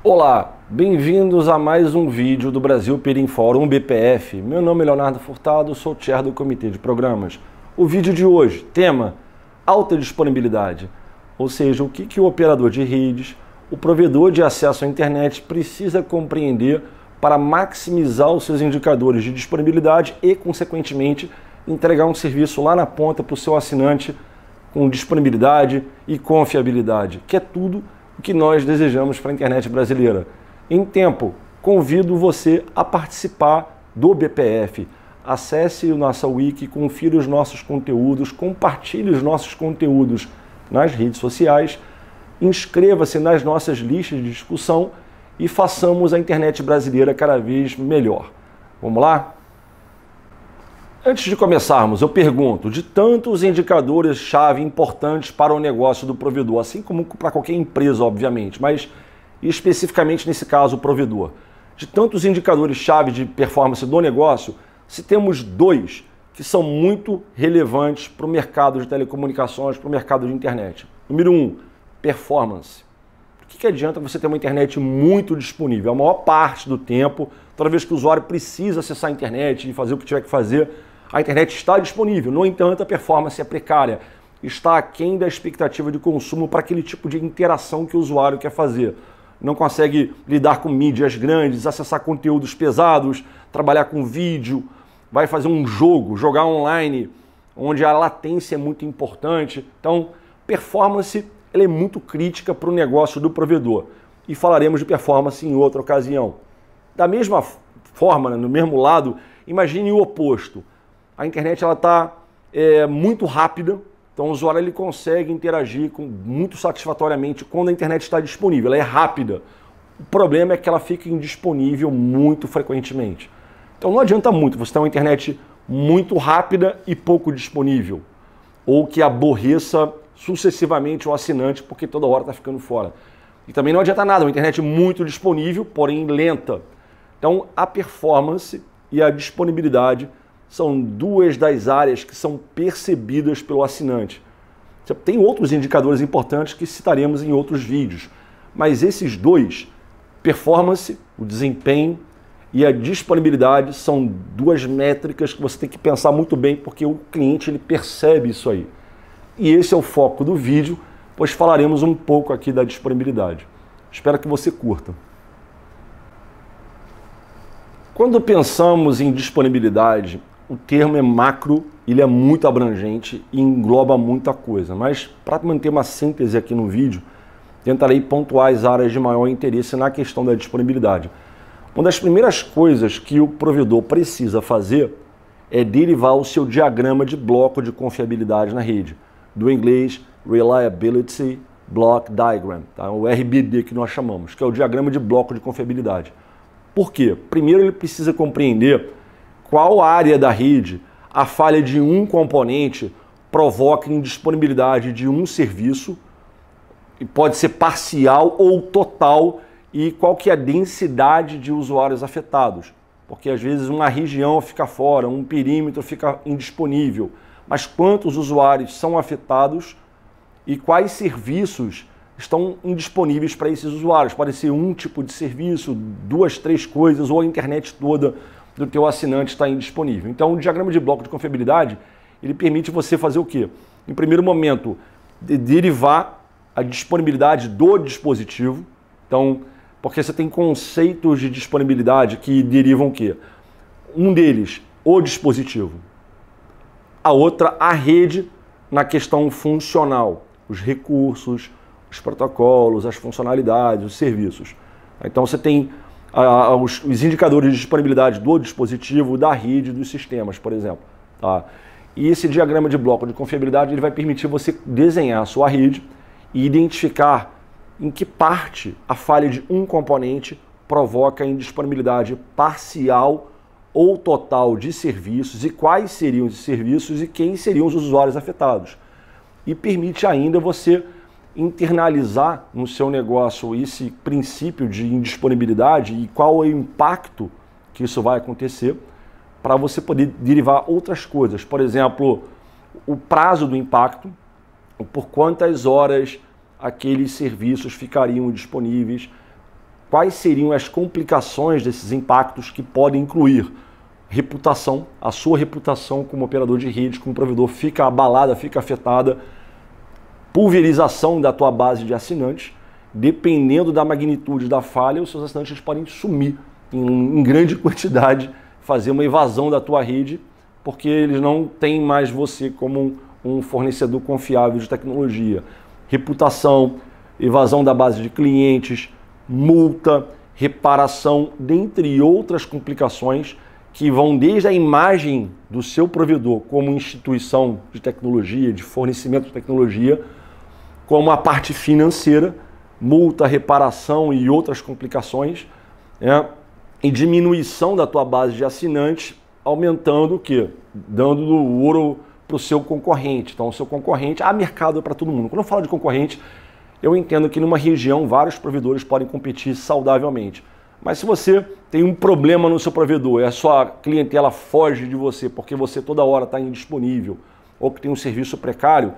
Olá, bem-vindos a mais um vídeo do Brasil Peer Fórum BPF. Meu nome é Leonardo Furtado, sou chair do Comitê de Programas. O vídeo de hoje, tema alta disponibilidade, ou seja, o que o operador de redes, o provedor de acesso à internet precisa compreender para maximizar os seus indicadores de disponibilidade e, consequentemente, entregar um serviço lá na ponta para o seu assinante com disponibilidade e confiabilidade, que é tudo o que nós desejamos para a internet brasileira. Em tempo, convido você a participar do BPF. Acesse o nossa wiki, confira os nossos conteúdos, compartilhe os nossos conteúdos nas redes sociais, inscreva-se nas nossas listas de discussão e façamos a internet brasileira cada vez melhor. Vamos lá? Antes de começarmos, eu pergunto, de tantos indicadores-chave importantes para o negócio do provedor, assim como para qualquer empresa, obviamente, mas especificamente nesse caso o provedor, de tantos indicadores-chave de performance do negócio, se temos dois que são muito relevantes para o mercado de telecomunicações, para o mercado de internet. Número 1, performance. O que adianta você ter uma internet muito disponível? A maior parte do tempo, toda vez que o usuário precisa acessar a internet e fazer o que tiver que fazer, a internet está disponível. No entanto, a performance é precária, está aquém da expectativa de consumo para aquele tipo de interação que o usuário quer fazer. Não consegue lidar com mídias grandes, acessar conteúdos pesados, trabalhar com vídeo, vai fazer um jogo, jogar online, onde a latência é muito importante. Então, performance ela é muito crítica para o negócio do provedor. E falaremos de performance em outra ocasião. Da mesma forma, no mesmo lado, imagine o oposto. A internet está muito rápida, então o usuário ele consegue interagir muito satisfatoriamente quando a internet está disponível. Ela é rápida. O problema é que ela fica indisponível muito frequentemente. Então não adianta muito você ter uma internet muito rápida e pouco disponível, ou que aborreça sucessivamente o assinante porque toda hora está ficando fora. E também não adianta nada, uma internet muito disponível, porém lenta. Então a performance e a disponibilidade são duas das áreas que são percebidas pelo assinante. Tem outros indicadores importantes que citaremos em outros vídeos, mas esses dois, performance, o desempenho e a disponibilidade, são duas métricas que você tem que pensar muito bem, porque o cliente ele percebe isso aí. E esse é o foco do vídeo, pois falaremos um pouco aqui da disponibilidade. Espero que você curta. Quando pensamos em disponibilidade, o termo é macro, ele é muito abrangente e engloba muita coisa. Mas para manter uma síntese aqui no vídeo, tentarei pontuar as áreas de maior interesse na questão da disponibilidade. Uma das primeiras coisas que o provedor precisa fazer é derivar o seu diagrama de bloco de confiabilidade na rede, do inglês Reliability Block Diagram, tá? O RBD que nós chamamos, que é o diagrama de bloco de confiabilidade. Por quê? Primeiro ele precisa compreender qual área da rede a falha de um componente provoca indisponibilidade de um serviço, e pode ser parcial ou total, e qual que é a densidade de usuários afetados. Porque às vezes uma região fica fora, um perímetro fica indisponível. Mas quantos usuários são afetados e quais serviços estão indisponíveis para esses usuários? Pode ser um tipo de serviço, duas, três coisas, ou a internet toda do teu assinante está indisponível. Então, o diagrama de bloco de confiabilidade, ele permite você fazer o quê? Em primeiro momento, derivar a disponibilidade do dispositivo. Então, porque você tem conceitos de disponibilidade que derivam o quê? Um deles, o dispositivo. A outra, a rede, na questão funcional. Os recursos, os protocolos, as funcionalidades, os serviços. Então, você tem os indicadores de disponibilidade do dispositivo, da rede e dos sistemas, por exemplo. Tá? E esse diagrama de bloco de confiabilidade ele vai permitir você desenhar a sua rede e identificar em que parte a falha de um componente provoca indisponibilidade parcial ou total de serviços e quais seriam os serviços e quem seriam os usuários afetados. E permite ainda você internalizar no seu negócio esse princípio de indisponibilidade e qual é o impacto que isso vai acontecer para você poder derivar outras coisas. Por exemplo, o prazo do impacto, por quantas horas aqueles serviços ficariam disponíveis, quais seriam as complicações desses impactos que podem incluir reputação, a sua reputação como operador de rede, como provedor fica abalada, fica afetada, pulverização da tua base de assinantes, dependendo da magnitude da falha, os seus assinantes podem sumir em grande quantidade, fazer uma evasão da tua rede, porque eles não têm mais você como um fornecedor confiável de tecnologia. Reputação, evasão da base de clientes, multa, reparação, dentre outras complicações que vão desde a imagem do seu provedor como instituição de tecnologia, de fornecimento de tecnologia, como a parte financeira, multa, reparação e outras complicações, e diminuição da tua base de assinantes, aumentando o quê? Dando o ouro para o seu concorrente. Então, o seu concorrente, há mercado para todo mundo. Quando eu falo de concorrente, eu entendo que numa região vários provedores podem competir saudavelmente. Mas se você tem um problema no seu provedor e a sua clientela foge de você porque você toda hora está indisponível ou que tem um serviço precário,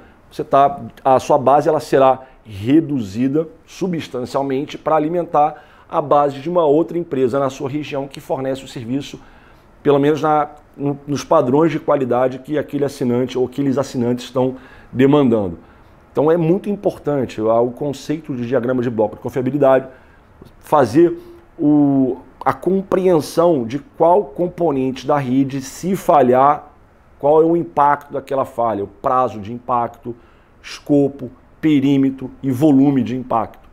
a sua base ela será reduzida substancialmente para alimentar a base de uma outra empresa na sua região que fornece o serviço, pelo menos nos padrões de qualidade que aquele assinante ou aqueles assinantes estão demandando. Então é muito importante o conceito de diagrama de bloco de confiabilidade, fazer a compreensão de qual componente da rede, se falhar, qual é o impacto daquela falha, o prazo de impacto, escopo, perímetro e volume de impacto,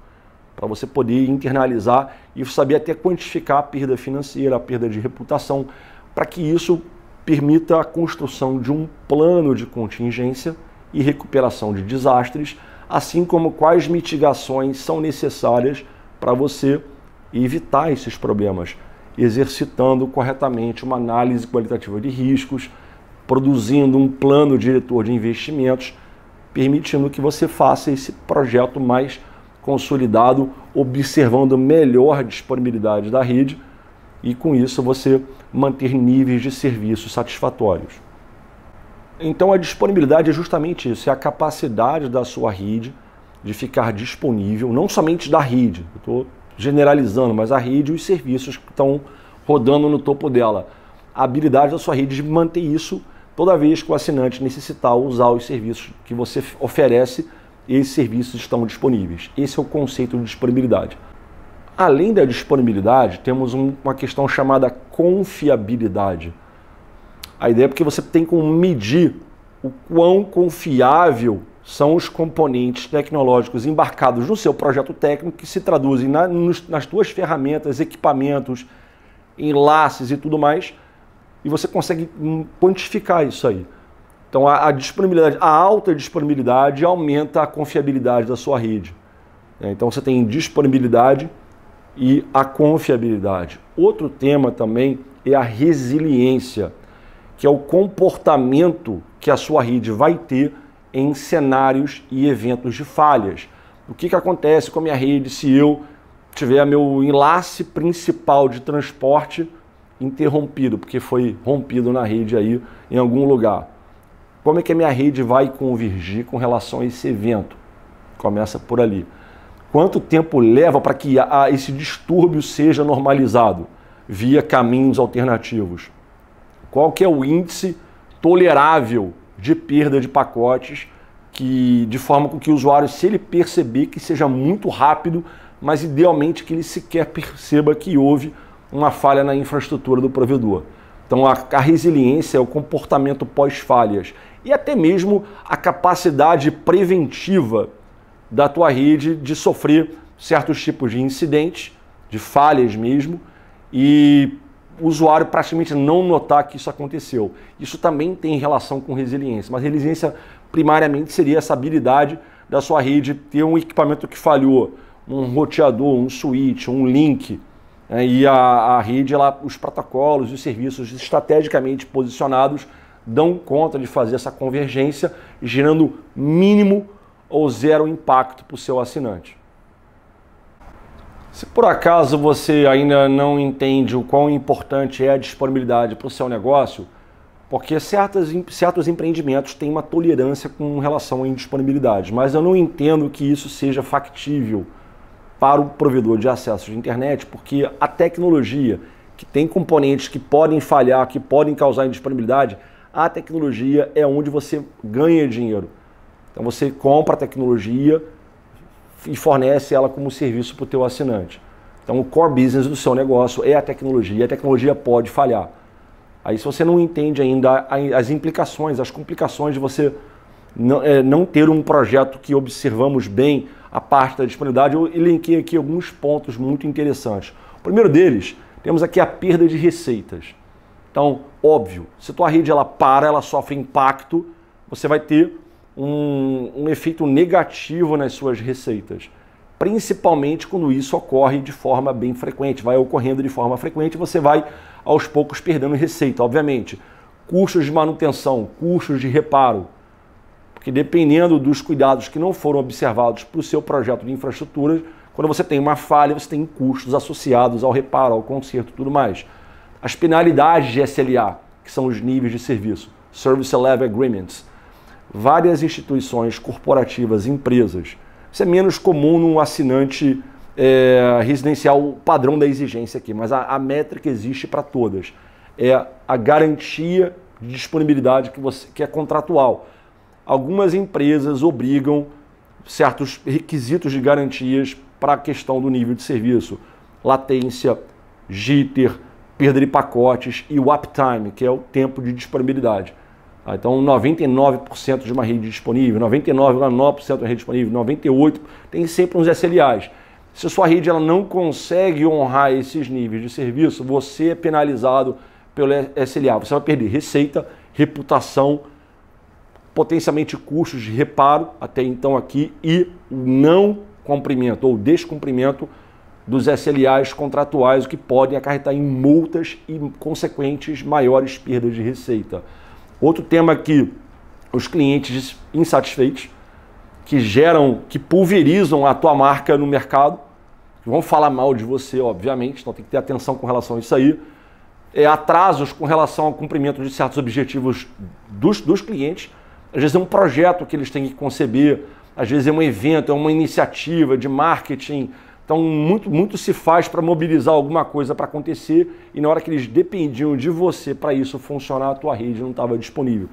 para você poder internalizar e saber até quantificar a perda financeira, a perda de reputação, para que isso permita a construção de um plano de contingência e recuperação de desastres, assim como quais mitigações são necessárias para você evitar esses problemas, exercitando corretamente uma análise qualitativa de riscos, produzindo um plano diretor de investimentos, permitindo que você faça esse projeto mais consolidado, observando melhor a disponibilidade da rede e com isso você manter níveis de serviço satisfatórios. Então a disponibilidade é justamente isso, é a capacidade da sua rede de ficar disponível, não somente da rede, eu estou generalizando, mas a rede e os serviços que estão rodando no topo dela. A habilidade da sua rede de manter isso toda vez que o assinante necessitar usar os serviços que você oferece, esses serviços estão disponíveis. Esse é o conceito de disponibilidade. Além da disponibilidade, temos uma questão chamada confiabilidade. A ideia é porque você tem como medir o quão confiável são os componentes tecnológicos embarcados no seu projeto técnico que se traduzem nas tuas ferramentas, equipamentos, enlaces e tudo mais, e você consegue quantificar isso aí. Então a disponibilidade, a alta disponibilidade aumenta a confiabilidade da sua rede. Então você tem disponibilidade e a confiabilidade. Outro tema também é a resiliência, que é o comportamento que a sua rede vai ter em cenários e eventos de falhas. O que acontece com a minha rede se eu tiver meu enlace principal de transporte interrompido, porque foi rompido na rede aí em algum lugar? Como é que a minha rede vai convergir com relação a esse evento? Começa por ali. Quanto tempo leva para que esse distúrbio seja normalizado via caminhos alternativos? Qual que é o índice tolerável de perda de pacotes, de forma com que o usuário, se ele perceber, que seja muito rápido, mas idealmente que ele sequer perceba que houve uma falha na infraestrutura do provedor. Então a resiliência é o comportamento pós-falhas e até mesmo a capacidade preventiva da tua rede de sofrer certos tipos de incidentes, de falhas mesmo, e o usuário praticamente não notar que isso aconteceu. Isso também tem relação com resiliência, mas resiliência primariamente seria essa habilidade da sua rede ter um equipamento que falhou, um roteador, um switch, um link, e a rede, os protocolos e os serviços estrategicamente posicionados dão conta de fazer essa convergência, gerando mínimo ou zero impacto para o seu assinante. Se por acaso você ainda não entende o quão importante é a disponibilidade para o seu negócio, porque certos empreendimentos têm uma tolerância com relação à indisponibilidade, mas eu não entendo que isso seja factível para o provedor de acesso de internet, porque a tecnologia, que tem componentes que podem falhar, que podem causar indisponibilidade, a tecnologia é onde você ganha dinheiro. Então você compra a tecnologia e fornece ela como serviço para o teu assinante. Então o core business do seu negócio é a tecnologia, e a tecnologia pode falhar. Aí se você não entende ainda as implicações, as complicações de você não ter um projeto que observamos bem a parte da disponibilidade, eu elenquei aqui alguns pontos muito interessantes. O primeiro deles, temos aqui a perda de receitas. Então, óbvio, se a tua rede ela sofre impacto, você vai ter um efeito negativo nas suas receitas. Principalmente quando isso ocorre de forma bem frequente, vai ocorrendo de forma frequente, você vai aos poucos perdendo receita, obviamente. Custos de manutenção, custos de reparo, porque dependendo dos cuidados que não foram observados para o seu projeto de infraestrutura, quando você tem uma falha, você tem custos associados ao reparo, ao conserto e tudo mais. As penalidades de SLA, que são os níveis de serviço, Service Level Agreements. Várias instituições corporativas, empresas, isso é menos comum num assinante residencial padrão da exigência aqui, mas a métrica existe para todas. É a garantia de disponibilidade que é contratual. Algumas empresas obrigam certos requisitos de garantias para a questão do nível de serviço. Latência, jitter, perda de pacotes e o uptime, que é o tempo de disponibilidade. Então 99% de uma rede disponível, 99,9% da rede disponível, 98% tem sempre uns SLAs. Se a sua rede ela não consegue honrar esses níveis de serviço, você é penalizado pelo SLA. Você vai perder receita, reputação, potencialmente custos de reparo, até então aqui, e o não cumprimento ou descumprimento dos SLAs contratuais, o que podem acarretar em multas e consequentes maiores perdas de receita. Outro tema aqui, os clientes insatisfeitos, que pulverizam a tua marca no mercado, que vão falar mal de você, obviamente, então tem que ter atenção com relação a isso aí. Atrasos com relação ao cumprimento de certos objetivos dos clientes. Às vezes é um projeto que eles têm que conceber, às vezes é um evento, é uma iniciativa de marketing. Então muito se faz para mobilizar alguma coisa para acontecer e na hora que eles dependiam de você para isso funcionar, a tua rede não estava disponível.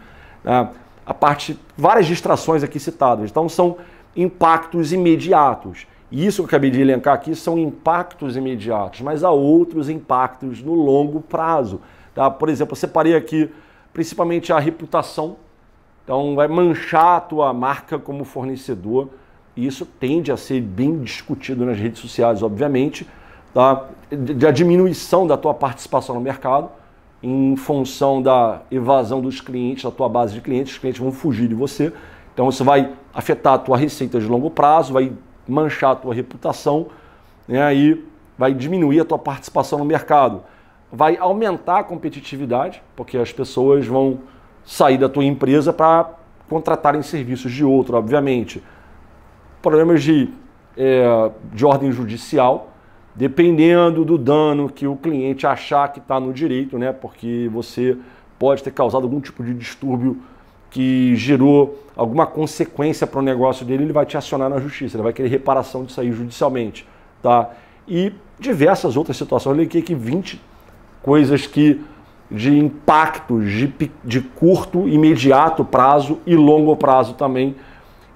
Várias distrações aqui citadas, então são impactos imediatos. E isso que eu acabei de elencar aqui são impactos imediatos, mas há outros impactos no longo prazo. Tá? Por exemplo, eu separei aqui principalmente a reputação, então vai manchar a tua marca como fornecedor. E isso tende a ser bem discutido nas redes sociais, obviamente, tá? Da diminuição da tua participação no mercado, em função da evasão dos clientes, da tua base de clientes, os clientes vão fugir de você. Então isso vai afetar a tua receita de longo prazo, vai manchar a tua reputação, né? E vai diminuir a tua participação no mercado. Vai aumentar a competitividade, porque as pessoas vão sair da tua empresa para contratarem serviços de outro, obviamente. Problemas de ordem judicial, dependendo do dano que o cliente achar que está no direito, né? Porque você pode ter causado algum tipo de distúrbio que gerou alguma consequência para o negócio dele, ele vai te acionar na justiça, ele vai querer reparação disso aí judicialmente. Tá? E diversas outras situações, eu li aqui 20 coisas de impactos de curto, imediato prazo e longo prazo também,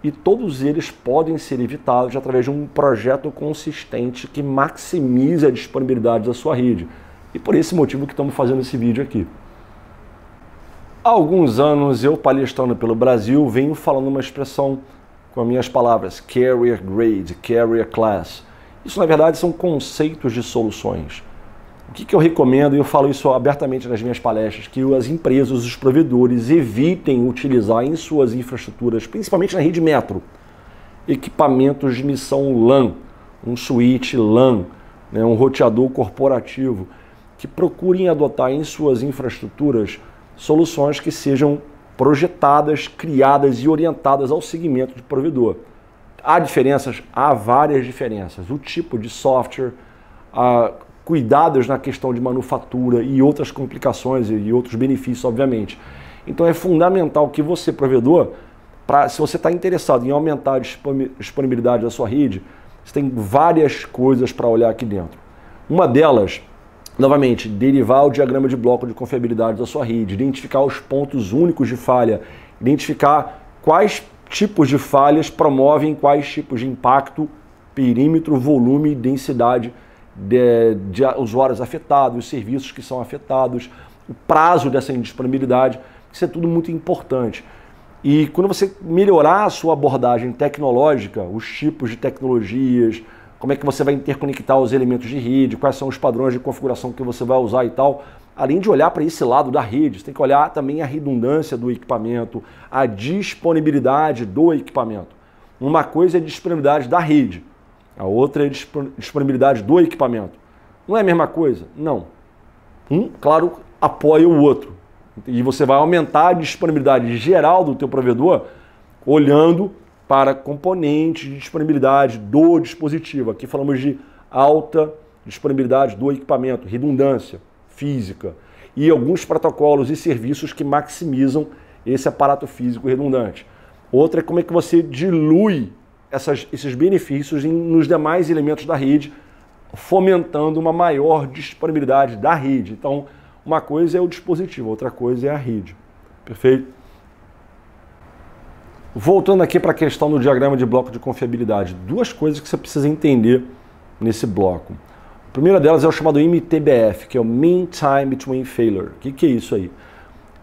e todos eles podem ser evitados através de um projeto consistente que maximize a disponibilidade da sua rede. E por esse motivo que estamos fazendo esse vídeo aqui. Há alguns anos, eu palestrando pelo Brasil, venho falando uma expressão com as minhas palavras, carrier grade, carrier class. Isso, na verdade, são conceitos de soluções. O que eu recomendo, e eu falo isso abertamente nas minhas palestras, que as empresas, os provedores evitem utilizar em suas infraestruturas, principalmente na rede metro, equipamentos de missão LAN, um switch LAN, né, um roteador corporativo, que procurem adotar em suas infraestruturas soluções que sejam projetadas, criadas e orientadas ao segmento de provedor. Há diferenças? Há várias diferenças. O tipo de software, cuidados na questão de manufatura e outras complicações e outros benefícios, obviamente. Então é fundamental que você, provedor, se você está interessado em aumentar a disponibilidade da sua rede, Você tem várias coisas para olhar aqui dentro. Uma delas, novamente, derivar o diagrama de bloco de confiabilidade da sua rede, identificar os pontos únicos de falha, identificar quais tipos de falhas promovem quais tipos de impacto, perímetro, volume e densidade de usuários afetados, os serviços que são afetados, o prazo dessa indisponibilidade. Isso é tudo muito importante. E quando você melhorar a sua abordagem tecnológica, os tipos de tecnologias, como é que você vai interconectar os elementos de rede, quais são os padrões de configuração que você vai usar e tal, além de olhar para esse lado da rede, você tem que olhar também a redundância do equipamento, a disponibilidade do equipamento. Uma coisa é a disponibilidade da rede, a outra é a disponibilidade do equipamento. Não é a mesma coisa? Não. Um, claro, apoia o outro. E você vai aumentar a disponibilidade geral do teu provedor olhando para componentes de disponibilidade do dispositivo. Aqui falamos de alta disponibilidade do equipamento, redundância física e alguns protocolos e serviços que maximizam esse aparato físico redundante. Outra é como é que você dilui esses benefícios nos demais elementos da rede, fomentando uma maior disponibilidade da rede. Então, uma coisa é o dispositivo, outra coisa é a rede. Perfeito? Voltando aqui para a questão do diagrama de bloco de confiabilidade, duas coisas que você precisa entender nesse bloco. A primeira delas é o chamado MTBF, que é o Mean Time Between Failure. O que é isso aí?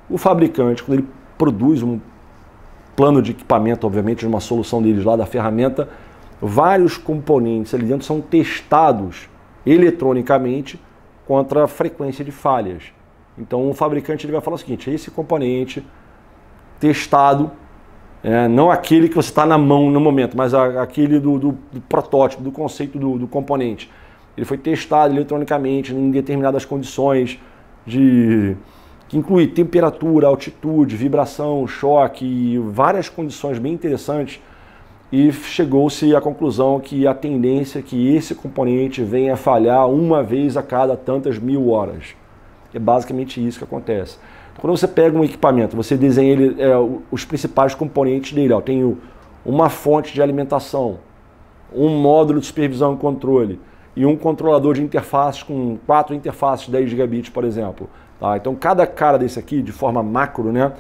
O fabricante, quando ele produz um plano de equipamento, obviamente, de uma solução deles lá, da ferramenta, vários componentes ali dentro são testados eletronicamente contra a frequência de falhas. Então o fabricante ele vai falar o seguinte, esse componente testado, não aquele que você está na mão no momento, mas aquele do protótipo, do conceito do componente. Ele foi testado eletronicamente em determinadas condições que inclui temperatura, altitude, vibração, choque, várias condições bem interessantes, e chegou-se à conclusão que a tendência é que esse componente venha a falhar uma vez a cada tantas mil horas. É basicamente isso que acontece. Quando você pega um equipamento, você desenha ele, os principais componentes dele. Eu tenho uma fonte de alimentação, um módulo de supervisão e controle e um controlador de interfaces com 4 interfaces de 10 gigabits, por exemplo. Tá? Então, cada cara desse aqui, de forma macro, né,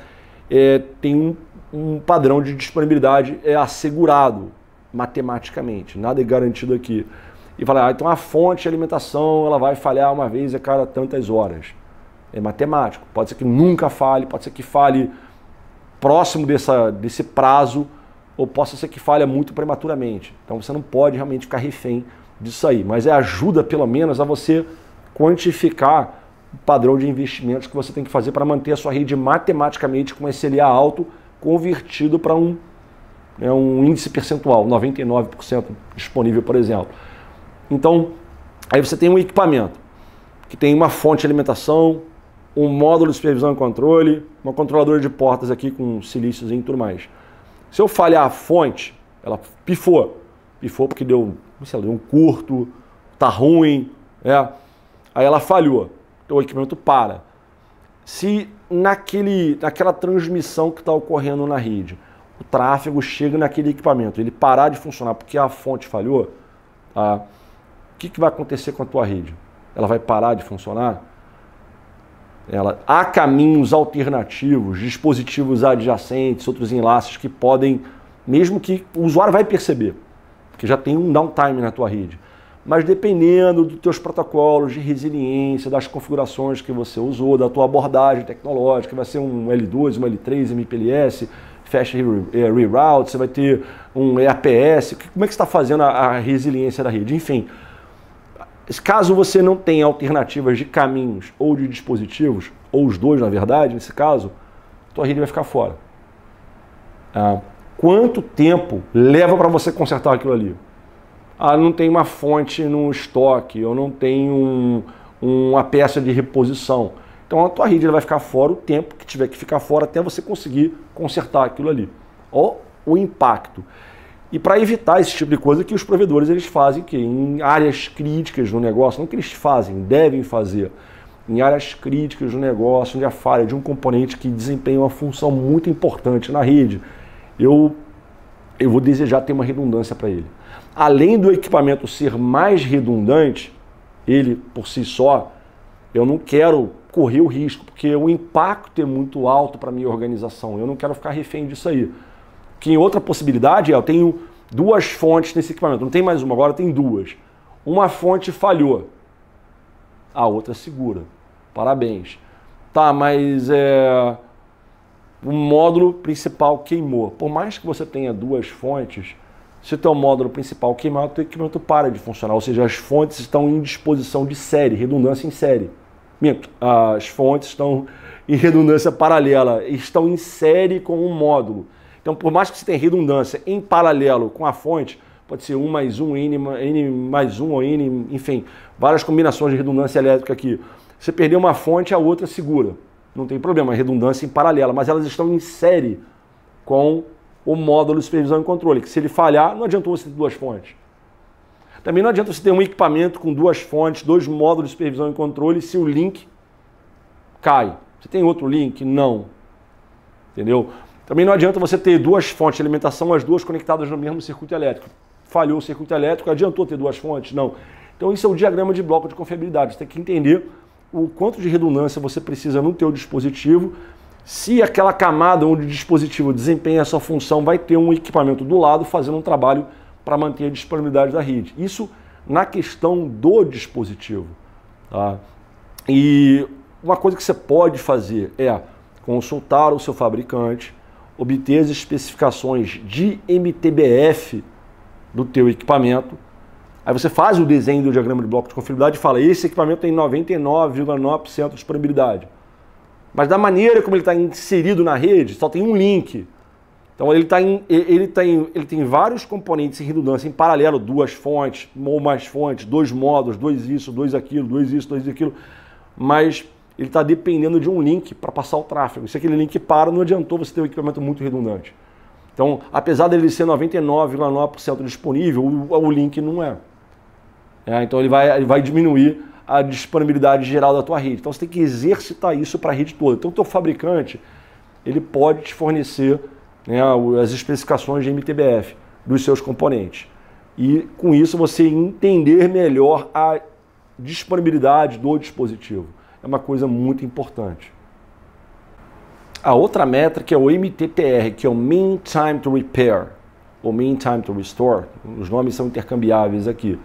tem um padrão de disponibilidade assegurado matematicamente. Nada é garantido aqui. E fala, então a fonte de alimentação ela vai falhar uma vez a cada tantas horas. É matemático. Pode ser que nunca falhe, pode ser que falhe próximo desse prazo, ou possa ser que falhe muito prematuramente. Então você não pode realmente ficar refém disso aí. Mas ajuda pelo menos a você quantificar o padrão de investimentos que você tem que fazer para manter a sua rede matematicamente com SLA alto, convertido para um índice percentual, 99% disponível, por exemplo. Então, aí você tem um equipamento que tem uma fonte de alimentação, um módulo de supervisão e controle, uma controladora de portas aqui com silícios e tudo mais. Se eu falhar a fonte, ela pifou porque deu um curto, tá ruim, aí ela falhou, então o equipamento para. Se naquela transmissão que está ocorrendo na rede, o tráfego chega naquele equipamento, ele parar de funcionar porque a fonte falhou, o que vai acontecer com a tua rede? Ela vai parar de funcionar? Há caminhos alternativos, dispositivos adjacentes, outros enlaces que podem, mesmo que o usuário vai perceber, porque já tem um downtime na tua rede. Mas dependendo dos teus protocolos de resiliência, das configurações que você usou, da tua abordagem tecnológica, vai ser um L2, um L3, MPLS, Fast Reroute, você vai ter um EAPS, como é que você está fazendo a resiliência da rede? Enfim, caso você não tenha alternativas de caminhos ou de dispositivos, ou os dois na verdade, nesse caso, tua rede vai ficar fora. Quanto tempo leva para você consertar aquilo ali? Não tem uma fonte no estoque, eu não tenho uma peça de reposição. Então a tua rede vai ficar fora o tempo que tiver que ficar fora até você conseguir consertar aquilo ali. Ó, o impacto. E para evitar esse tipo de coisa que os provedores eles fazem que em áreas críticas do negócio, não que eles fazem, devem fazer, em áreas críticas do negócio, onde a falha de um componente que desempenha uma função muito importante na rede. Eu eu vou desejar ter uma redundância para ele. Além do equipamento ser mais redundante, ele por si só, eu não quero correr o risco, porque o impacto é muito alto para a minha organização. Eu não quero ficar refém disso aí. Que outra possibilidade é, eu tenho duas fontes nesse equipamento, não tem mais uma, agora tem duas. Uma fonte falhou, a outra segura. Parabéns. Tá, mas o módulo principal queimou. Por mais que você tenha duas fontes, se o teu módulo principal queimar, o teu equipamento para de funcionar. Ou seja, as fontes estão em disposição de série, redundância em série. As fontes estão em redundância paralela, estão em série com um módulo. Então, por mais que você tenha redundância em paralelo com a fonte, pode ser 1 mais 1, N mais 1 ou N, enfim, várias combinações de redundância elétrica aqui. Você perder uma fonte, a outra segura. Não tem problema, redundância em paralela, mas elas estão em série com o módulo de supervisão e controle, que se ele falhar, não adiantou você ter duas fontes. Também não adianta você ter um equipamento com duas fontes, dois módulos de supervisão e controle, se o link cai. Você tem outro link? Não. Entendeu? Também não adianta você ter duas fontes de alimentação, as duas conectadas no mesmo circuito elétrico. Falhou o circuito elétrico, adiantou ter duas fontes? Não. Então isso é o diagrama de bloco de confiabilidade. Você tem que entender o quanto de redundância você precisa no teu dispositivo. Se aquela camada onde o dispositivo desempenha a sua função, vai ter um equipamento do lado fazendo um trabalho para manter a disponibilidade da rede. Isso na questão do dispositivo. Tá? E uma coisa que você pode fazer é consultar o seu fabricante, obter as especificações de MTBF do teu equipamento. Aí você faz o desenho do diagrama de bloco de confiabilidade e fala, esse equipamento tem 99,9% de disponibilidade. Mas da maneira como ele está inserido na rede, só tem um link. Então ele tem vários componentes em redundância, em paralelo, duas fontes, ou mais fontes, dois módulos, dois isso, dois aquilo, dois isso, dois aquilo. Mas ele está dependendo de um link para passar o tráfego. Se aquele link para, não adiantou você ter um equipamento muito redundante. Então, apesar dele ser 99,9% disponível, o link não é. Então ele vai diminuir a disponibilidade geral da tua rede. Então você tem que exercitar isso para a rede toda. Então o teu fabricante, ele pode te fornecer, né, as especificações de MTBF dos seus componentes. E com isso você entender melhor a disponibilidade do dispositivo. É uma coisa muito importante. A outra métrica é o MTTR, que é o Mean Time to Repair, ou Mean Time to Restore. Os nomes são intercambiáveis aqui.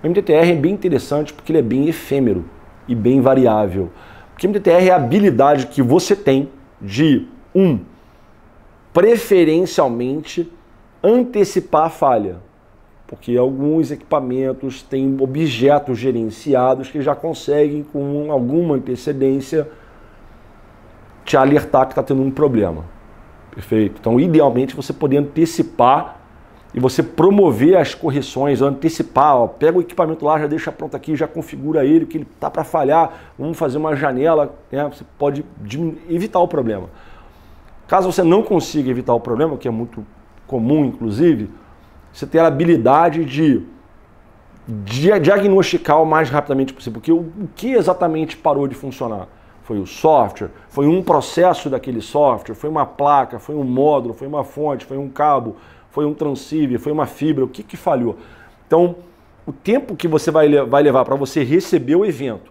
O MTTR é bem interessante porque ele é bem efêmero e bem variável. Porque o MTTR é a habilidade que você tem de, preferencialmente, antecipar a falha. Porque alguns equipamentos têm objetos gerenciados que já conseguem, com alguma antecedência, te alertar que está tendo um problema. Perfeito? Então, idealmente, você poder antecipar e você promover as correções, antecipar, pega o equipamento lá, já deixa pronto aqui, já configura ele, que ele está para falhar, vamos fazer uma janela, né? Você pode evitar o problema. Caso você não consiga evitar o problema, que é muito comum, inclusive, você ter a habilidade de diagnosticar o mais rapidamente possível, porque o que exatamente parou de funcionar? Foi o software? Foi um processo daquele software? Foi uma placa? Foi um módulo? Foi uma fonte? Foi um cabo? Foi um transceiver? Foi uma fibra? O que falhou? Então, o tempo que você vai levar para você receber o evento,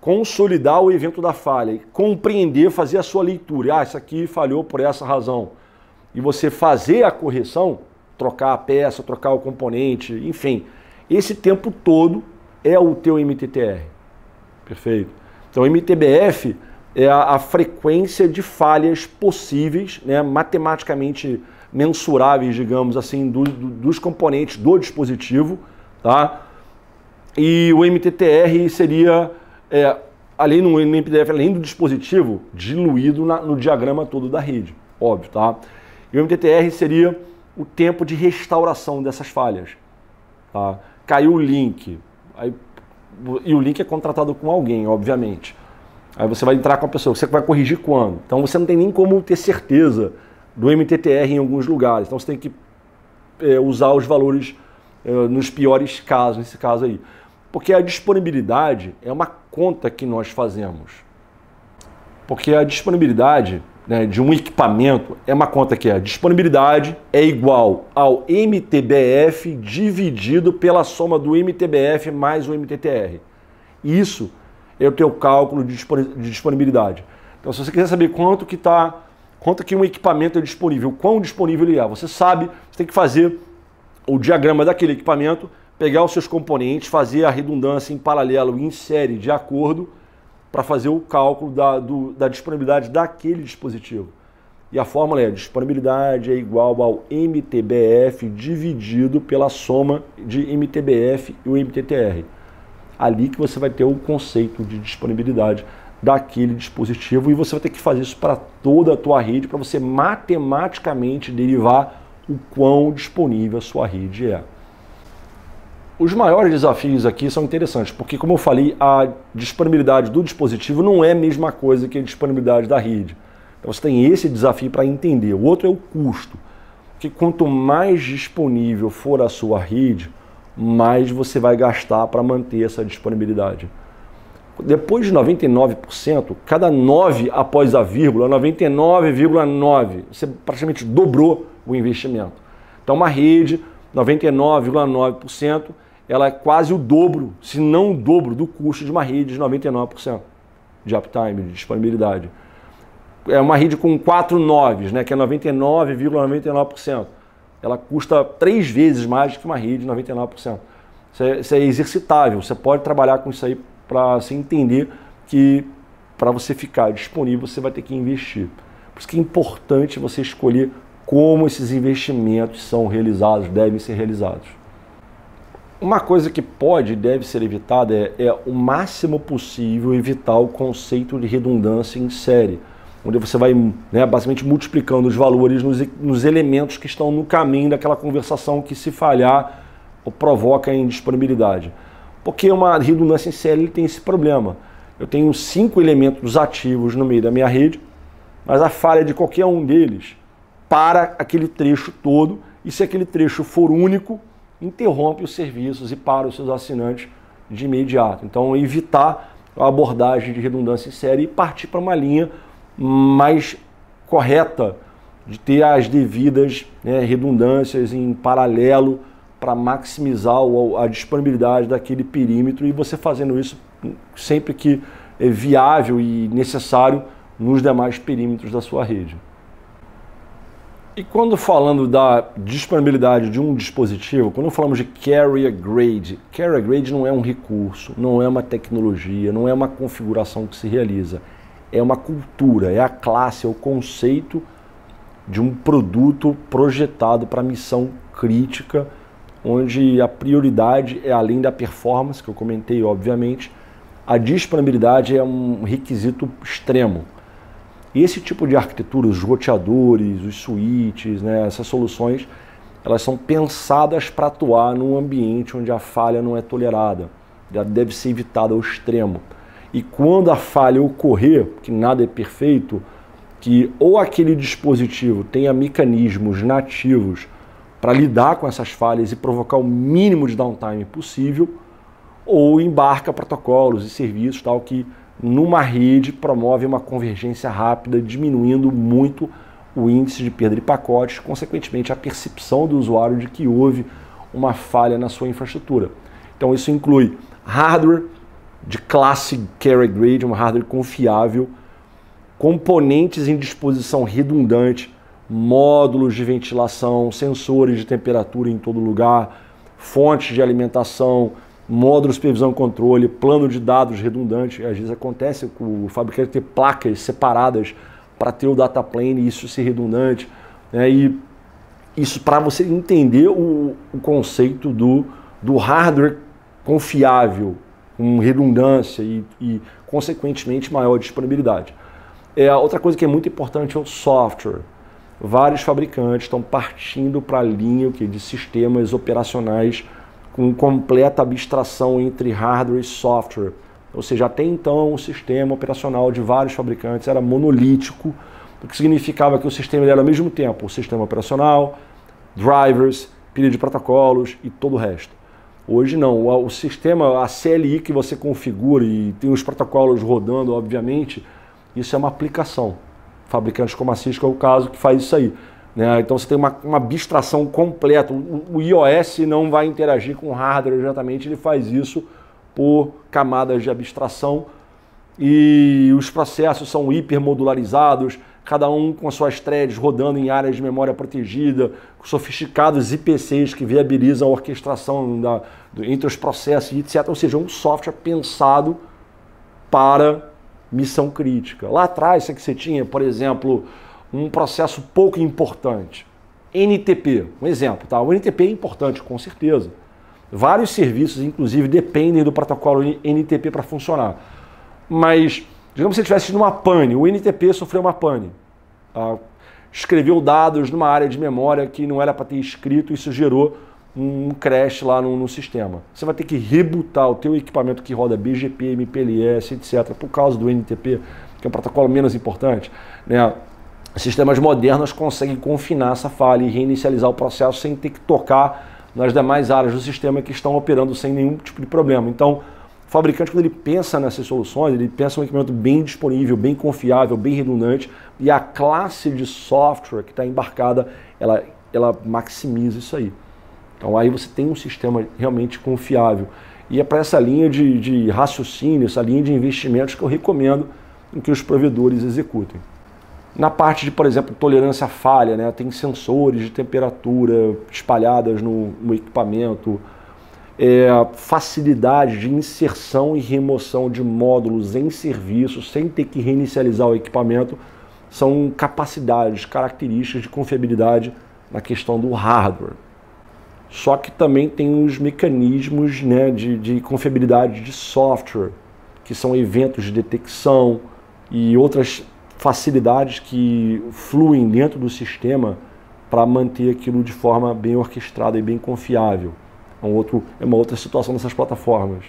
consolidar o evento da falha, compreender, fazer a sua leitura. Isso aqui falhou por essa razão. E você fazer a correção, trocar a peça, trocar o componente, enfim. Esse tempo todo é o teu MTTR. Perfeito? Então, o MTBF é a frequência de falhas possíveis, né, matematicamente mensuráveis, digamos assim, dos componentes do dispositivo, tá? E o MTTR seria, além do dispositivo, diluído no diagrama todo da rede, óbvio, tá? E o MTTR seria o tempo de restauração dessas falhas, tá? Caiu o link, e o link é contratado com alguém, obviamente. Aí você vai entrar com a pessoa, você vai corrigir quando? Então você não tem nem como ter certeza do MTTR em alguns lugares. Então você tem que usar os valores nos piores casos, nesse caso aí. Porque a disponibilidade é uma conta que nós fazemos. Porque a disponibilidade né, de um equipamento é uma conta que a disponibilidade é igual ao MTBF dividido pela soma do MTBF mais o MTTR. Isso é o teu cálculo de disponibilidade. Então, se você quiser saber quanto que um equipamento é disponível, quão disponível ele é, você sabe, você tem que fazer o diagrama daquele equipamento, pegar os seus componentes, fazer a redundância em paralelo e em série de acordo para fazer o cálculo da disponibilidade daquele dispositivo. E a fórmula é: disponibilidade é igual ao MTBF dividido pela soma de MTBF e o MTTR. Ali que você vai ter o conceito de disponibilidade daquele dispositivo, e você vai ter que fazer isso para toda a tua rede, para você matematicamente derivar o quão disponível a sua rede é. Os maiores desafios aqui são interessantes, porque, como eu falei, a disponibilidade do dispositivo não é a mesma coisa que a disponibilidade da rede. Então você tem esse desafio para entender. O outro é o custo, porque quanto mais disponível for a sua rede, mais você vai gastar para manter essa disponibilidade. Depois de 99%, cada 9 após a vírgula, 99,9, você praticamente dobrou o investimento. Então uma rede, 99,9%, ela é quase o dobro, se não o dobro, do custo de uma rede de 99% de uptime, de disponibilidade. É uma rede com 4 noves, né, que é 99,99%. Ela custa 3 vezes mais do que uma rede de 99%. Isso é exercitável, você pode trabalhar com isso aí para se entender que para você ficar disponível você vai ter que investir. Por isso que é importante você escolher como esses investimentos são realizados, devem ser realizados. Uma coisa que pode e deve ser evitada é o máximo possível evitar o conceito de redundância em série, onde você vai, né, basicamente multiplicando os valores nos elementos que estão no caminho daquela conversação que, se falhar, provoca indisponibilidade. Porque uma redundância em série tem esse problema. Eu tenho 5 elementos ativos no meio da minha rede, mas a falha de qualquer um deles para aquele trecho todo, e se aquele trecho for único, interrompe os serviços e para os seus assinantes de imediato. Então, evitar a abordagem de redundância em série e partir para uma linha mais correta de ter as devidas, né, redundâncias em paralelo para maximizar a disponibilidade daquele perímetro, e você fazendo isso sempre que é viável e necessário nos demais perímetros da sua rede. E quando falando da disponibilidade de um dispositivo, quando falamos de carrier grade não é um recurso, não é uma tecnologia, não é uma configuração que se realiza, é uma cultura, é a classe, é o conceito de um produto projetado para missão crítica, onde a prioridade é, além da performance, que eu comentei obviamente, a disponibilidade é um requisito extremo. E esse tipo de arquitetura, os roteadores, os switches, né, essas soluções, elas são pensadas para atuar num ambiente onde a falha não é tolerada, ela deve ser evitada ao extremo. E quando a falha ocorrer, que nada é perfeito, que ou aquele dispositivo tenha mecanismos nativos para lidar com essas falhas e provocar o mínimo de downtime possível, ou embarca protocolos e serviços tal que numa rede promove uma convergência rápida, diminuindo muito o índice de perda de pacotes, consequentemente a percepção do usuário de que houve uma falha na sua infraestrutura. Então isso inclui hardware de classe carrier grade, um hardware confiável, componentes em disposição redundante, módulos de ventilação, sensores de temperatura em todo lugar, fontes de alimentação, módulos de supervisão e controle, plano de dados redundante. Às vezes acontece com o fabricante ter placas separadas para ter o data plane e isso ser redundante, né? E isso para você entender o conceito do hardware confiável, com redundância e consequentemente maior disponibilidade. Outra coisa que é muito importante é o software. Vários fabricantes estão partindo para a linha de sistemas operacionais com completa abstração entre hardware e software. Ou seja, até então o sistema operacional de vários fabricantes era monolítico, o que significava que o sistema era ao mesmo tempo o sistema operacional, drivers, pilha de protocolos e todo o resto. Hoje não, o sistema, a CLI que você configura e tem os protocolos rodando, obviamente, isso é uma aplicação. fabricantes como a Cisco é o caso que faz isso aí. Né? Então você tem uma abstração completa. O iOS não vai interagir com o hardware diretamente, ele faz isso por camadas de abstração e os processos são hipermodularizados, cada um com as suas threads rodando em áreas de memória protegida, com sofisticados IPCs que viabilizam a orquestração entre os processos, etc. Ou seja, um software pensado para missão crítica. Lá atrás, isso que você tinha, por exemplo, um processo pouco importante. NTP, um exemplo. Tá? O NTP é importante, com certeza. Vários serviços, inclusive, dependem do protocolo NTP para funcionar. Mas, digamos que você estivesse numa pane, o NTP sofreu uma pane. Tá? Escreveu dados numa área de memória que não era para ter escrito, e isso gerou um crash lá no sistema. Você vai ter que rebootar o teu equipamento que roda BGP, MPLS, etc., por causa do NTP, que é um protocolo menos importante. Né? Sistemas modernos conseguem confinar essa falha e reinicializar o processo sem ter que tocar nas demais áreas do sistema que estão operando sem nenhum tipo de problema. Então, o fabricante, quando ele pensa nessas soluções, ele pensa em um equipamento bem disponível, bem confiável, bem redundante, e a classe de software que está embarcada, ela maximiza isso aí. Então aí você tem um sistema realmente confiável. E é para essa linha de raciocínio, essa linha de investimentos que eu recomendo que os provedores executem. Na parte de, por exemplo, tolerância à falha, né, tem sensores de temperatura espalhadas no equipamento, facilidade de inserção e remoção de módulos em serviço sem ter que reinicializar o equipamento, são capacidades, características de confiabilidade na questão do hardware. Só que também tem os mecanismos, né, de confiabilidade de software, que são eventos de detecção e outras facilidades que fluem dentro do sistema para manter aquilo de forma bem orquestrada e bem confiável. É uma outra situação dessas plataformas.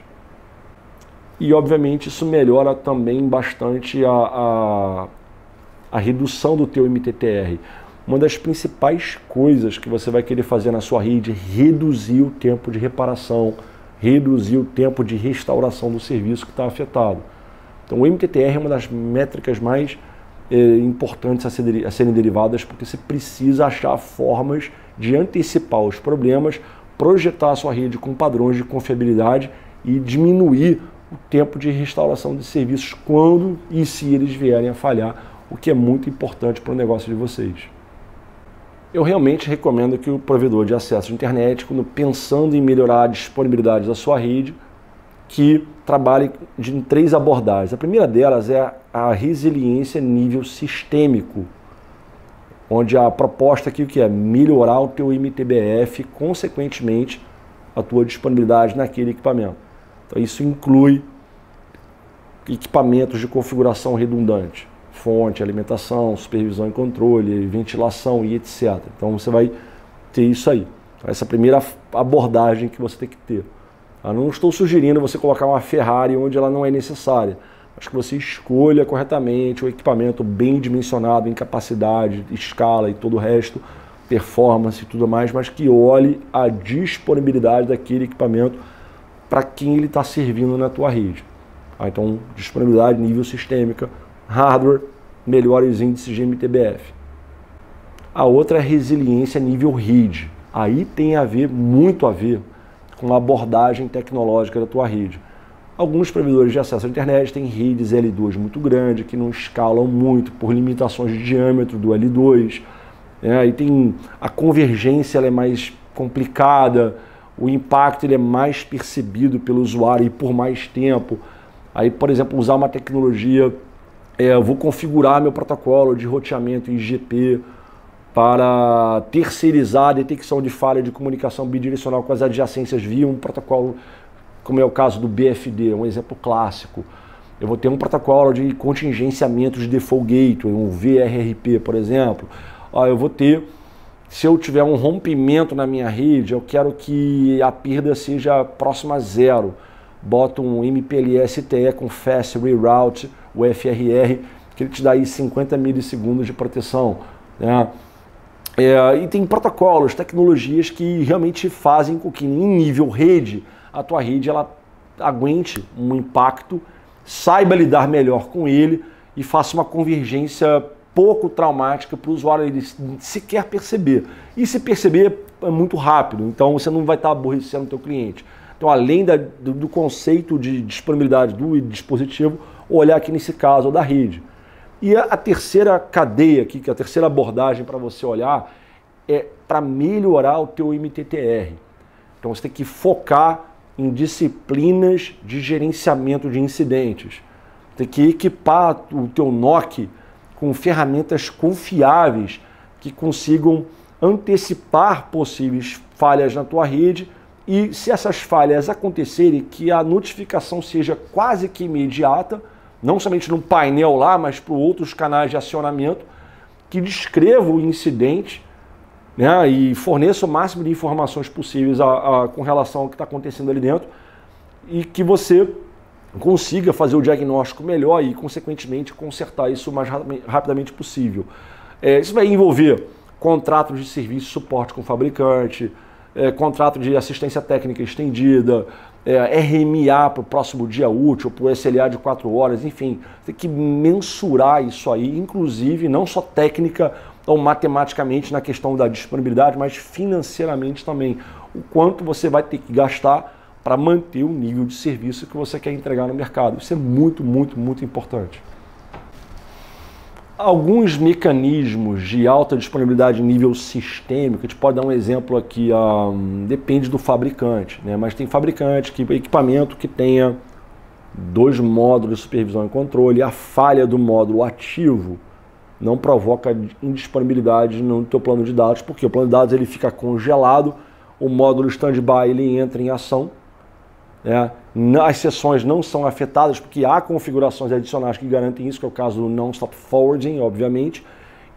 E, obviamente, isso melhora também bastante a redução do teu MTTR. Uma das principais coisas que você vai querer fazer na sua rede é reduzir o tempo de reparação, reduzir o tempo de restauração do serviço que está afetado. Então, o MTTR é uma das métricas mais importantes a serem derivadas, porque você precisa achar formas de antecipar os problemas, projetar a sua rede com padrões de confiabilidade e diminuir o tempo de restauração de serviços quando e se eles vierem a falhar, o que é muito importante para o negócio de vocês. Eu realmente recomendo que o provedor de acesso à internet, quando pensando em melhorar a disponibilidade da sua rede, que trabalhe em 3 abordagens. A primeira delas é a resiliência nível sistêmico, onde a proposta aqui o que é melhorar o teu MTBF, consequentemente a tua disponibilidade naquele equipamento. Então isso inclui equipamentos de configuração redundante, fonte, alimentação, supervisão e controle, ventilação e etc. Então você vai ter isso aí. Então, essa é a primeira abordagem que você tem que ter. Eu não estou sugerindo você colocar uma Ferrari onde ela não é necessária, mas que você escolha corretamente o equipamento bem dimensionado em capacidade, escala e todo o resto, performance e tudo mais, mas que olhe a disponibilidade daquele equipamento para quem ele está servindo na tua rede. Então, disponibilidade nível sistêmica, hardware, melhores índices de MTBF. A outra é resiliência nível rede. Aí tem muito a ver com a abordagem tecnológica da tua rede. Alguns provedores de acesso à internet têm redes L2 muito grandes, que não escalam muito por limitações de diâmetro do L2. Aí tem a convergência, ela é mais complicada, o impacto ele é mais percebido pelo usuário e por mais tempo. Aí, por exemplo, usar uma tecnologia, eu vou configurar meu protocolo de roteamento IGP para terceirizar a detecção de falha de comunicação bidirecional com as adjacências via um protocolo, como é o caso do BFD, um exemplo clássico. Eu vou ter um protocolo de contingenciamento de default gateway, um VRRP, por exemplo. Eu vou ter, se eu tiver um rompimento na minha rede, eu quero que a perda seja próxima a 0. Boto um MPLS TE com Fast Reroute, o FRR, que ele te dá aí 50 milissegundos de proteção, né? E tem protocolos, tecnologias que realmente fazem com que em nível rede, a tua rede ela aguente um impacto, saiba lidar melhor com ele e faça uma convergência pouco traumática para o usuário ele sequer perceber. E se perceber, é muito rápido, então você não vai estar aborrecendo o teu cliente. Então, além do conceito de disponibilidade do dispositivo, olhar aqui nesse caso da rede. E a terceira cadeia aqui, que é a terceira abordagem para você olhar, é para melhorar o teu MTTR. Então você tem que focar em disciplinas de gerenciamento de incidentes. Tem que equipar o teu NOC com ferramentas confiáveis que consigam antecipar possíveis falhas na tua rede e, se essas falhas acontecerem, que a notificação seja quase que imediata, não somente no painel lá, mas para outros canais de acionamento, que descreva o incidente, né, e forneça o máximo de informações possíveis com relação ao que está acontecendo ali dentro e que você consiga fazer o diagnóstico melhor e, consequentemente, consertar isso o mais rapidamente possível. Isso vai envolver contrato de serviço e suporte com o fabricante, contrato de assistência técnica estendida, RMA para o próximo dia útil, para o SLA de 4 horas, enfim, tem que mensurar isso aí, inclusive não só técnica ou matematicamente na questão da disponibilidade, mas financeiramente também. O quanto você vai ter que gastar para manter o nível de serviço que você quer entregar no mercado. Isso é muito, muito, muito importante. Alguns mecanismos de alta disponibilidade em nível sistêmico, a gente pode dar um exemplo aqui, depende do fabricante, né? Mas tem fabricante, equipamento que tenha 2 módulos de supervisão e controle, a falha do módulo ativo não provoca indisponibilidade no teu plano de dados, porque o plano de dados ele fica congelado, o módulo standby ele entra em ação, né? As sessões não são afetadas porque há configurações adicionais que garantem isso, que é o caso do non-stop forwarding, obviamente,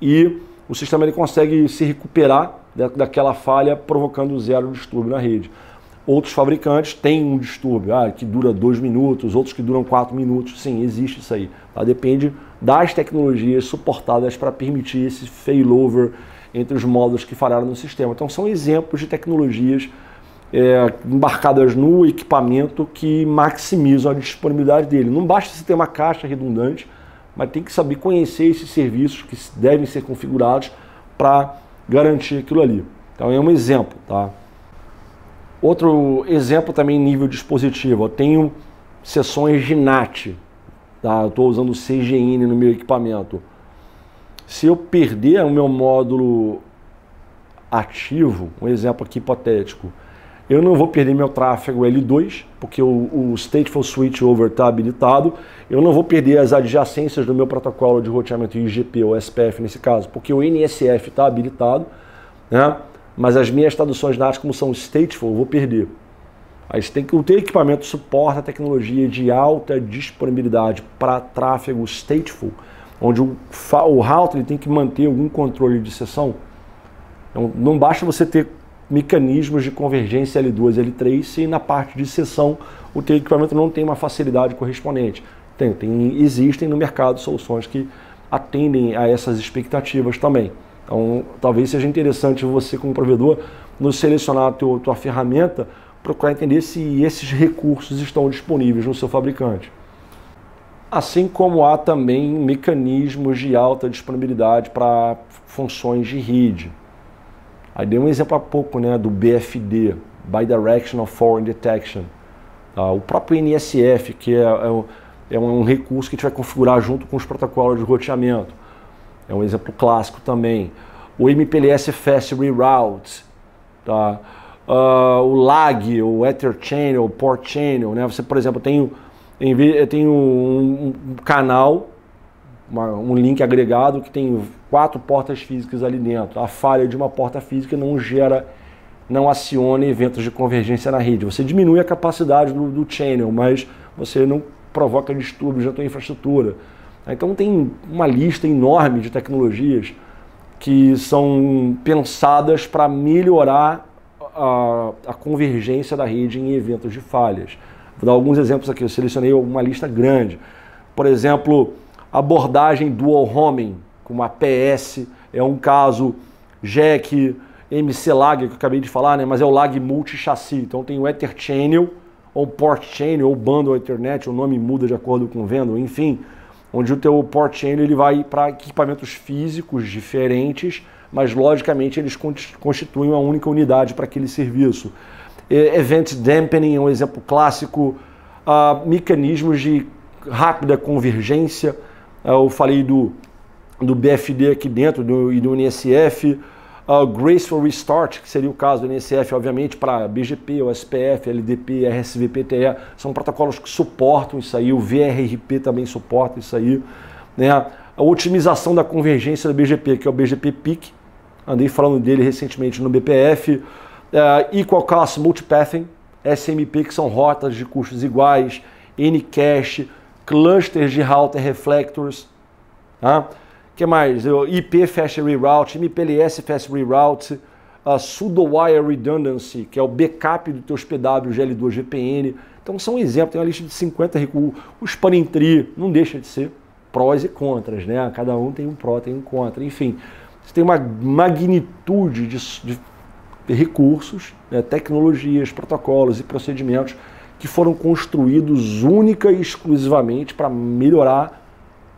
e o sistema ele consegue se recuperar daquela falha, provocando zero distúrbio na rede. Outros fabricantes têm um distúrbio que dura 2 minutos, outros que duram 4 minutos. Sim, existe isso aí. Tá? Depende das tecnologias suportadas para permitir esse failover entre os módulos que falharam no sistema. Então são exemplos de tecnologias embarcadas no equipamento que maximizam a disponibilidade dele. Não basta você ter uma caixa redundante, mas tem que saber conhecer esses serviços que devem ser configurados para garantir aquilo ali. Então é um exemplo, tá? Outro exemplo também em nível dispositivo, eu tenho sessões de NAT, tá? Eu estou usando o CGN no meu equipamento. Se eu perder o meu módulo ativo, um exemplo aqui hipotético, eu não vou perder meu tráfego L2, porque o Stateful Switchover está habilitado. Eu não vou perder as adjacências do meu protocolo de roteamento IGP ou SPF nesse caso, porque o NSF está habilitado, né? Mas as minhas traduções NAT, como são Stateful, eu vou perder. Aí você tem que ter equipamento que suporta a tecnologia de alta disponibilidade para tráfego Stateful, onde o router ele tem que manter algum controle de sessão. Então, não basta você ter mecanismos de convergência L2 e L3 se na parte de sessão o teu equipamento não tem uma facilidade correspondente. Existem no mercado soluções que atendem a essas expectativas também. Então, talvez seja interessante você, como provedor, no selecionar a tua ferramenta, procurar entender se esses recursos estão disponíveis no seu fabricante. Assim como há também mecanismos de alta disponibilidade para funções de rede. Aí dei um exemplo há pouco, né, do BFD, Bidirectional Forward Detection. O próprio NSF, que é um recurso que a gente vai configurar junto com os protocolos de roteamento. É um exemplo clássico também. O MPLS Fast Reroute, tá? O lag, o Ether Channel, o Port Channel, né? Você, por exemplo, tem um canal, um link agregado que tem 4 portas físicas ali dentro. A falha de uma porta física não aciona eventos de convergência na rede. Você diminui a capacidade do channel, mas você não provoca distúrbios na tua infraestrutura. Então tem uma lista enorme de tecnologias que são pensadas para melhorar a convergência da rede em eventos de falhas. Vou dar alguns exemplos aqui, eu selecionei uma lista grande. Por exemplo, abordagem dual homing, como a PS, é um caso, jack, MC lag, que eu acabei de falar, né? Mas é o lag multi-chassi. Então tem o Ether Channel, ou Port Channel, ou Bundle Ethernet, o nome muda de acordo com o vendor, enfim. onde o teu port channel ele vai para equipamentos físicos diferentes, mas logicamente eles constituem uma única unidade para aquele serviço. Event Dampening é um exemplo clássico, mecanismos de rápida convergência, eu falei do BFD aqui dentro e do NSF, Graceful Restart, que seria o caso do NSF, obviamente, para BGP, OSPF, LDP, RSVPTE, são protocolos que suportam isso aí, o VRRP também suporta isso aí, né? A otimização da convergência da BGP, que é o BGP PIC, andei falando dele recentemente no BPF, Equal Class Multipathing, SMP, que são rotas de custos iguais, Ncache, clusters de router reflectors, que mais? IP Fast Reroute, MPLS Fast Reroute, Pseudo-Wire Redundancy, que é o backup do teu PW GL2 VPN. Então são exemplos, tem uma lista de 50 recursos. O Spanning Tree não deixa de ser prós e contras, né? Cada um tem um pró, tem um contra, enfim. Você tem uma magnitude de recursos, né, tecnologias, protocolos e procedimentos que foram construídos única e exclusivamente para melhorar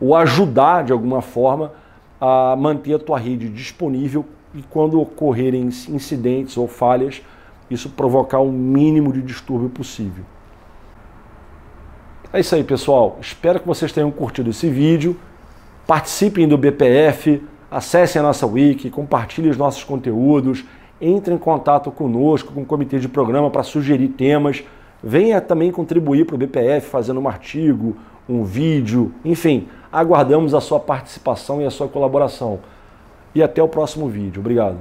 ou ajudar de alguma forma a manter a tua rede disponível e quando ocorrerem incidentes ou falhas, isso provocar o mínimo de distúrbio possível. É isso aí, pessoal. Espero que vocês tenham curtido esse vídeo. Participem do BPF, acessem a nossa wiki, compartilhem os nossos conteúdos, entrem em contato conosco, com o comitê de programa para sugerir temas. Venha também contribuir para o BPF fazendo um artigo, um vídeo, enfim, aguardamos a sua participação e a sua colaboração. E até o próximo vídeo. Obrigado.